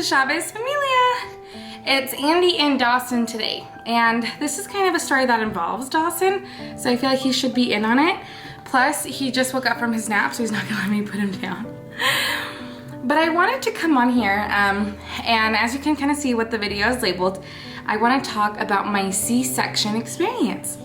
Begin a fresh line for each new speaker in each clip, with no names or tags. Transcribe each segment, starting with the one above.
to Chavez Familia. It's Andy and Dawson today, and this is kind of a story that involves Dawson, so I feel like he should be in on it. Plus, he just woke up from his nap, so he's not gonna let me put him down. But I wanted to come on here, and as you can kind of see what the video is labeled, I want to talk about my C-section experience.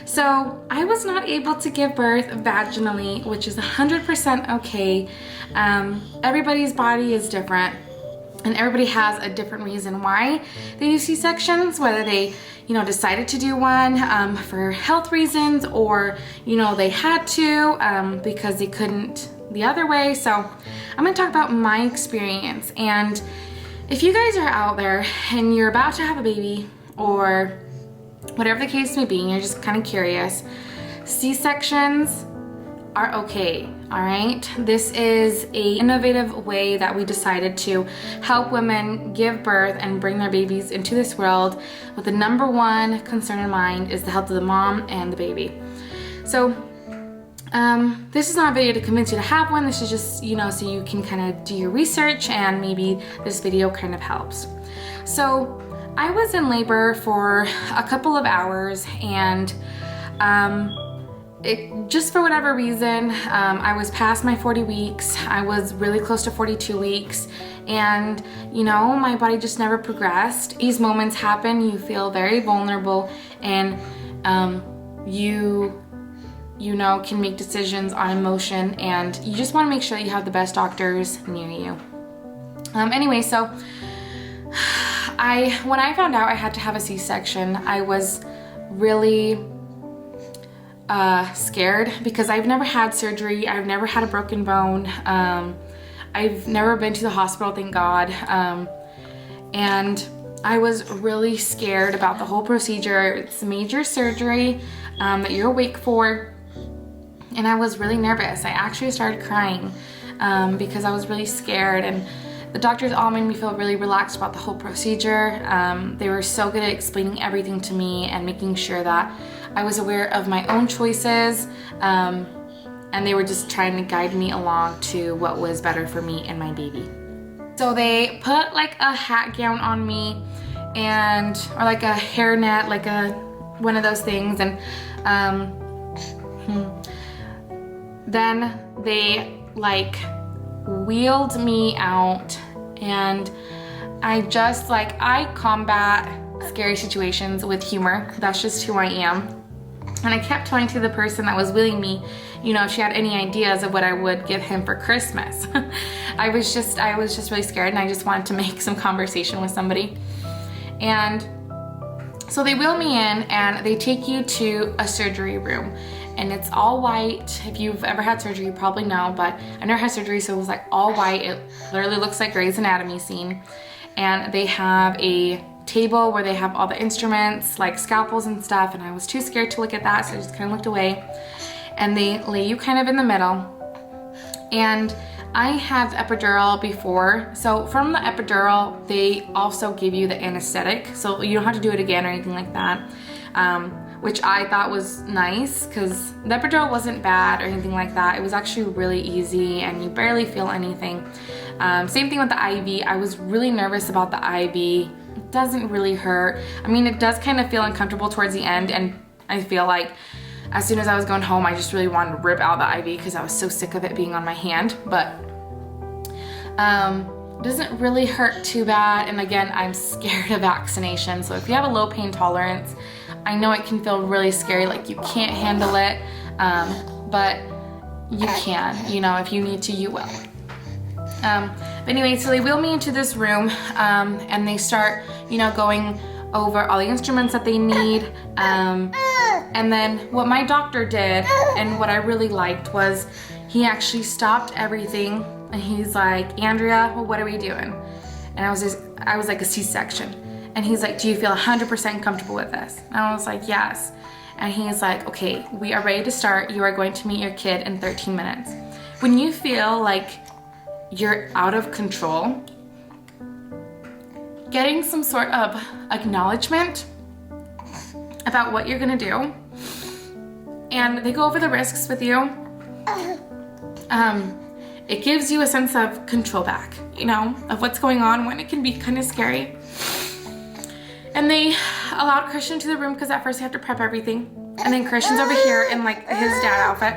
So I was not able to give birth vaginally, which is 100% okay. Everybody's body is different, and everybody has a different reason why they do C-sections, whether they, decided to do one for health reasons, or, they had to because they couldn't the other way. So I'm gonna talk about my experience, and if you guys are out there and you're about to have a baby, or whatever the case may be, and you're just kind of curious, C-sections are okay, all right? This is an innovative way that we decided to help women give birth and bring their babies into this world with the number one concern in mind is the health of the mom and the baby. So this is not a video to convince you to have one. This is just, so you can kind of do your research, and maybe this video kind of helps. So I was in labor for a couple of hours, and just for whatever reason, I was past my 40 weeks. I was really close to 42 weeks, and my body just never progressed. These moments happen, you feel very vulnerable, and you can make decisions on emotion, and you just want to make sure that you have the best doctors near you. Anyway, so when I found out I had to have a C-section, I was really scared, because I've never had surgery. I've never had a broken bone. I've never been to the hospital, thank God. And I was really scared about the whole procedure. It's major surgery that you're awake for. And I was really nervous. I actually started crying because I was really scared, and the doctors all made me feel really relaxed about the whole procedure. They were so good at explaining everything to me and making sure that I was aware of my own choices, and they were just trying to guide me along to what was better for me and my baby. So they put like a hat gown on me, or like a hairnet, like one of those things, and then they like wheeled me out, and I combat scary situations with humor. That's just who I am. And I kept telling to the person that was wheeling me, if she had any ideas of what I would give him for Christmas. I was just really scared, and I just wanted to make some conversation with somebody. And so they wheel me in, and they take you to a surgery room, and it's all white. If you've ever had surgery, you probably know, but I never had surgery, so it was like all white. It literally looks like Grey's Anatomy scene. And they have a table where they have all the instruments, like scalpels and stuff, and I was too scared to look at that, so I just kind of looked away. And they lay you kind of in the middle. And I had the epidural before, so from the epidural, they also give you the anesthetic, so you don't have to do it again or anything like that, which I thought was nice, because the epidural wasn't bad or anything like that. It was actually really easy, and you barely feel anything. Same thing with the IV. I was really nervous about the IV. It doesn't really hurt. I mean, it does kind of feel uncomfortable towards the end, and I feel like as soon as I was going home, I just really wanted to rip out the IV because I was so sick of it being on my hand. But it doesn't really hurt too bad. And again, I'm scared of vaccination. So if you have a low pain tolerance, I know it can feel really scary, like you can't handle it, but you can, if you need to, you will. But anyway, so they wheel me into this room, and they start, going over all the instruments that they need. And then what my doctor did, and what I really liked, was he actually stopped everything, and he's like, Andrea, well, what are we doing? And I was like, a C-section. And he's like, do you feel 100% comfortable with this? And I was like, yes. And he's like, okay, we are ready to start. You are going to meet your kid in 13 minutes. When you feel like you're out of control, getting some sort of acknowledgement about what you're gonna do, and they go over the risks with you, it gives you a sense of control back. you know, of what's going on when it can be kind of scary. And they allowed Christian to the room because at first they have to prep everything. And then Christian's over here in like his dad outfit.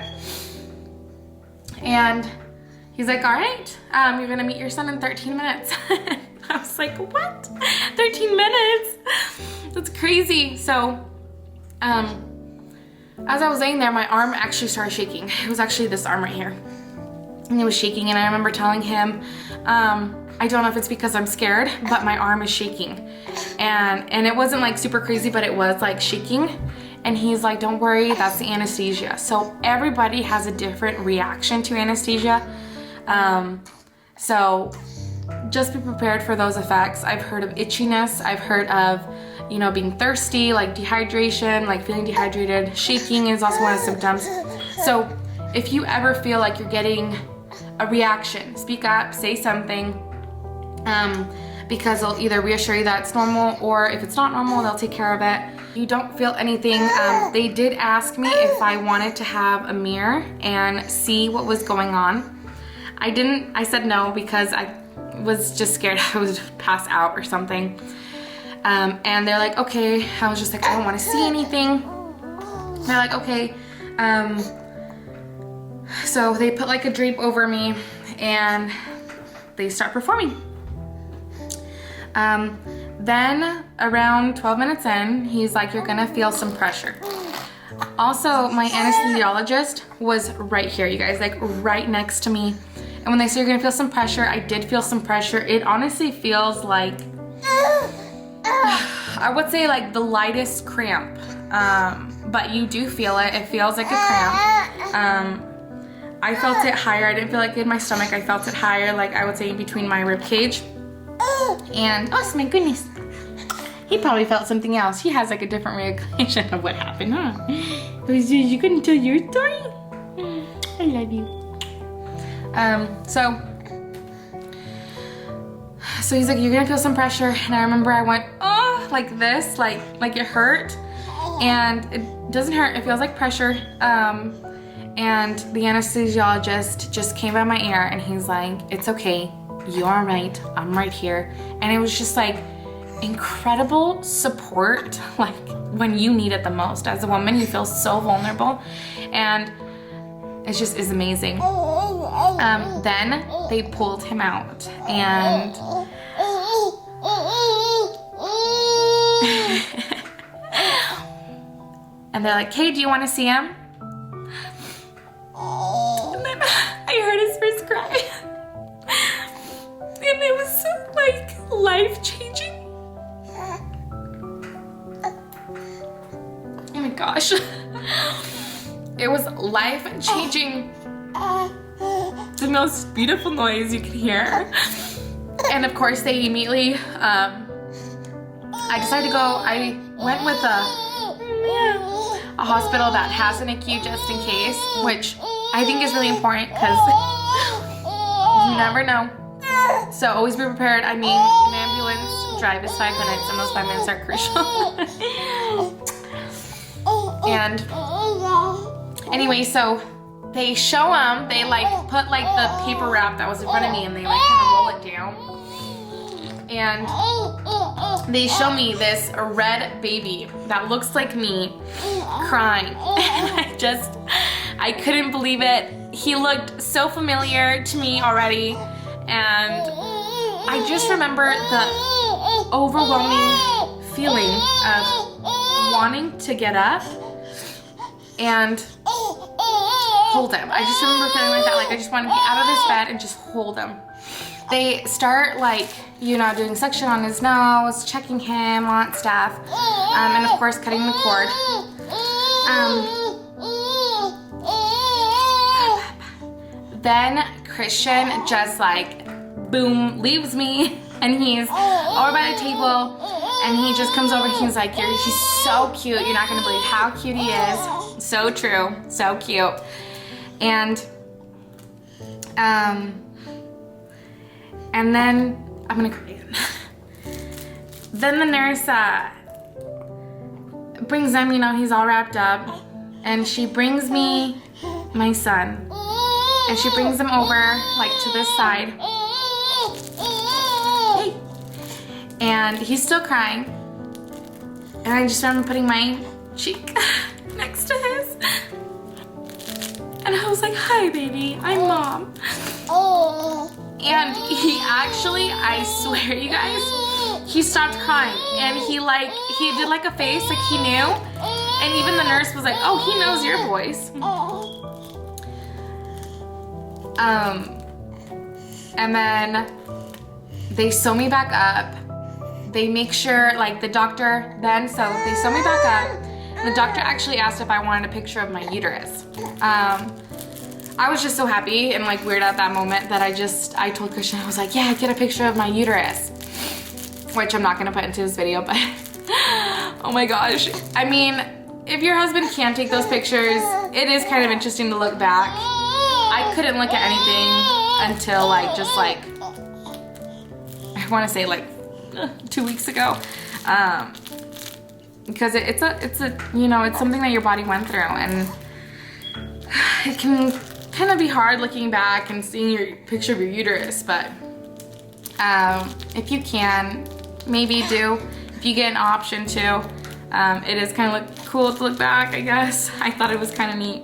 And he's like, all right, you're gonna meet your son in 13 minutes. I was like, what? 13 minutes? That's crazy. So, as I was laying there, my arm actually started shaking. It was actually this arm right here. And it was shaking, and I remember telling him, I don't know if it's because I'm scared, but my arm is shaking. And it wasn't like super crazy, but it was like shaking. And he's like, don't worry, that's the anesthesia. So everybody has a different reaction to anesthesia. So just be prepared for those effects. I've heard of itchiness. I've heard of, you know, being thirsty, like dehydration, like feeling dehydrated. Shaking is also one of the symptoms. So if you ever feel like you're getting a reaction, speak up, say something, because they'll either reassure you that it's normal, or if it's not normal, they'll take care of it. You don't feel anything. They did ask me if I wanted to have a mirror and see what was going on. I didn't. I said no because I was just scared I would pass out or something. And they're like, okay. I was just like, I don't want to see anything. They're like, okay. So they put like a drape over me and they start performing. Then around 12 minutes in, he's like, you're gonna feel some pressure. Also, my anesthesiologist was right here, you guys, like right next to me. And when they say you're gonna feel some pressure, I did feel some pressure. It honestly feels like, I would say like the lightest cramp. But you do feel it. It feels like a cramp. I felt it higher. I didn't feel like in my stomach. I felt it higher, like I would say in between my rib cage. And, oh my goodness. He probably felt something else. He has like a different reaction of what happened, huh? You couldn't tell your story? I love you. So he's like, you're gonna feel some pressure. And I remember I went, oh, like this, like it hurt. And it doesn't hurt, it feels like pressure. And the anesthesiologist just came by my ear and he's like, it's okay, you're all right, I'm right here. And it was just like incredible support, like when you need it the most. As a woman, you feel so vulnerable, and it just is amazing. Then they pulled him out, and and they're like, hey, do you want to see him? And then I heard his first cry. And it was like life-changing. Oh my gosh. It was life-changing. The most beautiful noise you could hear. And of course they immediately, I decided to go, I went with a hospital that has an NICU just in case, which I think is really important because you never know. So always be prepared. I mean, an ambulance drive is 5 minutes and those 5 minutes are crucial. And anyway, so they show him, they like put like the paper wrap that was in front of me and they like kind of roll it down. And they show me this red baby that looks like me crying. And I couldn't believe it. He looked so familiar to me already. And I just remember the overwhelming feeling of wanting to get up and hold him. I just remember feeling like that, like I just wanted to get out of this bed and just hold him. They start like, you know, doing suction on his nose, checking him, all that stuff, and of course cutting the cord. Then Christian just like, boom, leaves me, and he's over by the table, and he just comes over, he's like, he's so cute, you're not gonna believe how cute he is. So true, so cute. And then, I'm gonna cry again. Then the nurse brings him, you know, he's all wrapped up, and she brings me my son. And she brings him over, like, to this side. And he's still crying. And I just remember putting my cheek next to his. And I was like, hi baby, I'm mom. And he actually, I swear you guys, he stopped crying. And he did like a face like he knew. And even the nurse was like, oh, he knows your voice. And then they sew me back up. They make sure, like the doctor then, so they sew me back up. And the doctor actually asked if I wanted a picture of my uterus. I was just so happy and like weird at that moment that I told Christian, I was like, yeah, get a picture of my uterus. Which I'm not gonna put into this video, but oh my gosh. I mean, if your husband can't take those pictures, it is kind of interesting to look back. I couldn't look at anything until like, just like, I wanna say like 2 weeks ago. Because it's a, you know, it's something that your body went through, and it can kind of be hard looking back and seeing your picture of your uterus, but if you can, maybe do. If you get an option to, it is kind of cool to look back, I guess. I thought it was kind of neat.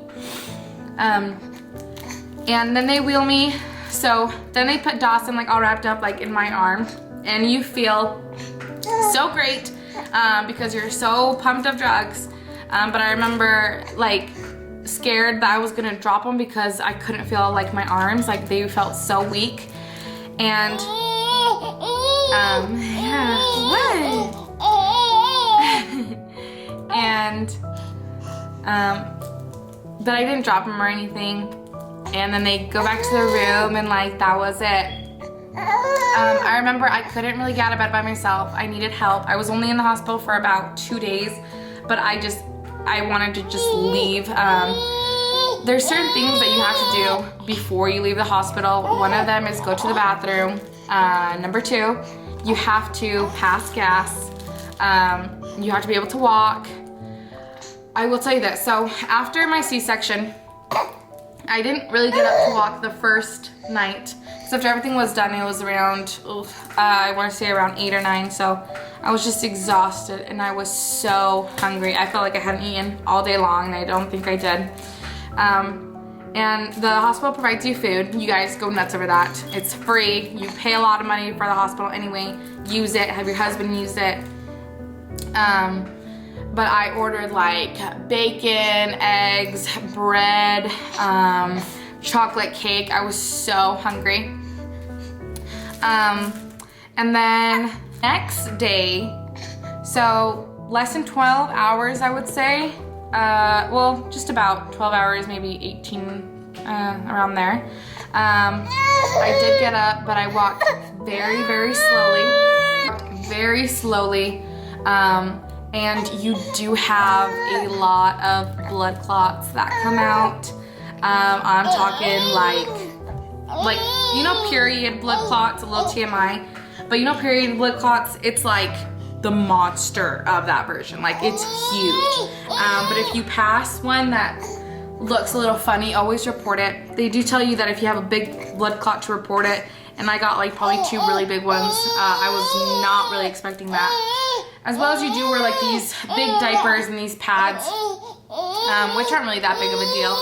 And then they wheel me. So then they put Dawson like all wrapped up like in my arm, and you feel so great because you're so pumped of drugs. But I remember like scared that I was gonna drop them because I couldn't feel like my arms, like they felt so weak. And yeah, what? And but I didn't drop them or anything. And then they go back to the room, and like that was it. I remember I couldn't really get out of bed by myself. I needed help. I was only in the hospital for about 2 days, but I wanted to just leave. There's certain things that you have to do before you leave the hospital. One of them is go to the bathroom. Number 2, you have to pass gas. You have to be able to walk. I will tell you this. So after my C-section, I didn't really get up to walk the first night. So after everything was done, it was around, I want to say around 8 or 9. So I was just exhausted, and I was so hungry. I felt like I hadn't eaten all day long, and I don't think I did. And the hospital provides you food. You guys go nuts over that. It's free. You pay a lot of money for the hospital anyway. Use it. Have your husband use it. But I ordered like bacon, eggs, bread, chocolate cake. I was so hungry. And then next day, so less than 12 hours, I would say. Well, just about 12 hours, maybe 18, around there. I did get up, but I walked very, very slowly. Very slowly. And you do have a lot of blood clots that come out. I'm talking like, you know, period blood clots, a little TMI, but you know, period blood clots, it's like the monster of that version. Like, it's huge. But if you pass one that looks a little funny, always report it. They do tell you that if you have a big blood clot to report it, and I got like probably 2 really big ones. I was not really expecting that. As well as you do wear like these big diapers and these pads, which aren't really that big of a deal.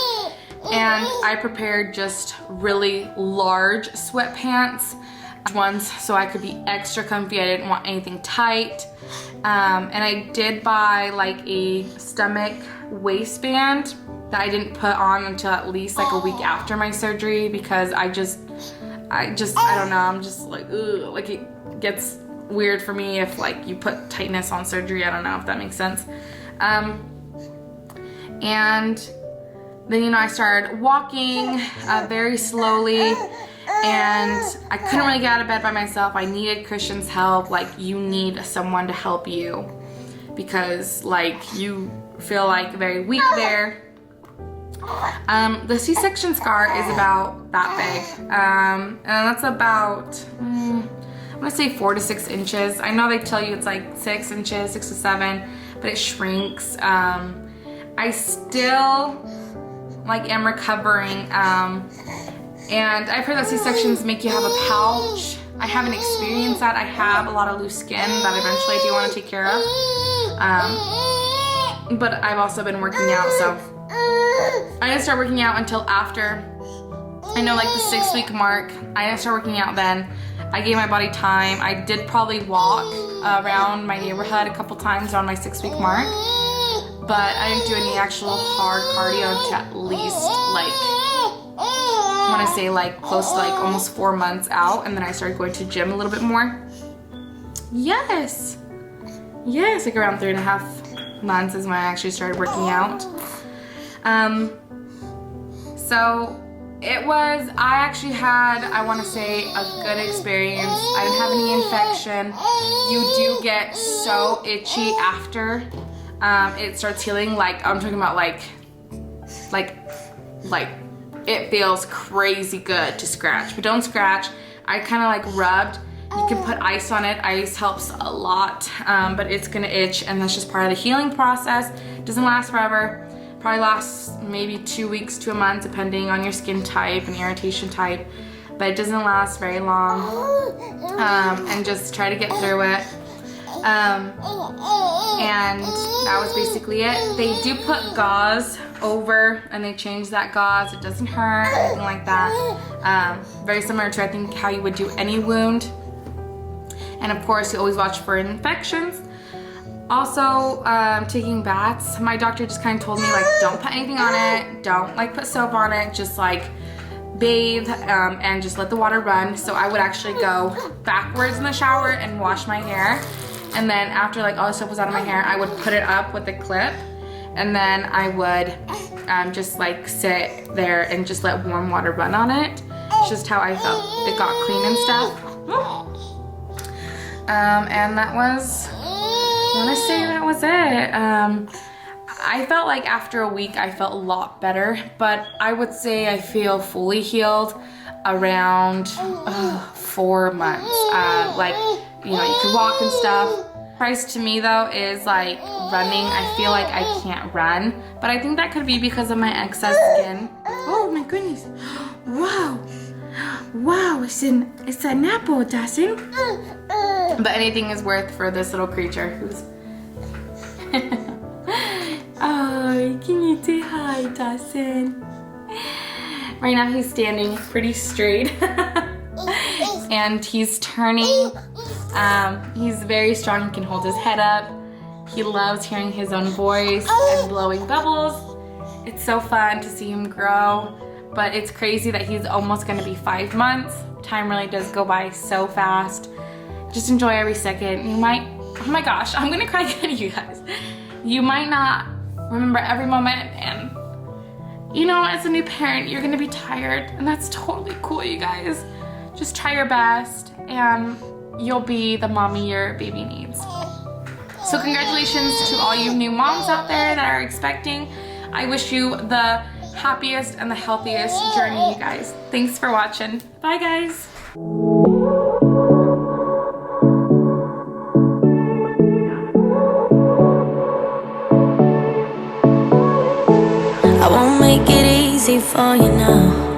And I prepared just really large sweatpants ones so I could be extra comfy. I didn't want anything tight. And I did buy like a stomach waistband that I didn't put on until at least like a week after my surgery, because I don't know, I'm just like, ugh, like it gets weird for me if like you put tightness on surgery. I don't know if that makes sense. And then, you know, I started walking very slowly, and I couldn't really get out of bed by myself. I needed Christian's help. Like, you need someone to help you because like you feel like very weak there. The C-section scar is about that big, and that's about I'm gonna say 4 to 6 inches. I know they tell you it's like 6 inches, 6 to 7, but it shrinks. I still like am recovering, and I've heard that C-sections make you have a pouch I haven't experienced that. I have a lot of loose skin that eventually I do want to take care of. But I've also been working out, so I didn't start working out until after, I know, like the 6-week mark. I didn't start working out then. I gave my body time. I did probably walk around my neighborhood a couple times around my 6-week mark, but I didn't do any actual hard cardio until at least like, I want to say like close to like almost 4 months out, and then I started going to gym a little bit more. Yes, like around 3.5 months is when I actually started working out. So it was, I actually had, I want to say, a good experience. I didn't have any infection. You do get so itchy after it starts healing. Like, I'm talking about like it feels crazy good to scratch, but don't scratch. I kind of like rubbed. You can put ice on it. Ice helps a lot, but it's gonna itch, and that's just part of the healing process. It doesn't last forever. Probably lasts maybe 2 weeks to a month, depending on your skin type and irritation type, but it doesn't last very long. And just try to get through it. And that was basically it. They do put gauze over, and they change that gauze. It doesn't hurt, anything like that. Very similar to, I think, how you would do any wound. And of course, you always watch for infections. Also, taking baths. My doctor just kind of told me, like, don't put anything on it. Don't like put soap on it. Just like bathe and just let the water run. So I would actually go backwards in the shower and wash my hair. And then after like all the soap was out of my hair, I would put it up with a clip. And then I would just like sit there and just let warm water run on it. It's just how I felt. It got clean and stuff. And that was, I want to say that was it. I felt like after a week I felt a lot better, but I would say I feel fully healed around 4 months. Like, you know, you can walk and stuff. Price to me though is like running. I feel like I can't run, but I think that could be because of my excess skin. Oh my goodness. Wow. Wow, it's an apple, Dawson. But anything is worth for this little creature who's oh, can you say hi, Dawson? Right now he's standing pretty straight. And he's turning. He's very strong. He can hold his head up. He loves hearing his own voice and blowing bubbles. It's so fun to see him grow, but it's crazy that he's almost gonna be 5 months. Time really does go by so fast. Just enjoy every second. You might, oh my gosh, I'm gonna cry again, you guys. You might not remember every moment, and you know, as a new parent, you're gonna be tired, and that's totally cool, you guys. Just try your best, and you'll be the mommy your baby needs. So congratulations to all you new moms out there that are expecting. I wish you the happiest and the healthiest journey, you guys. Thanks for watching. Bye, guys.
I won't make it easy for you now.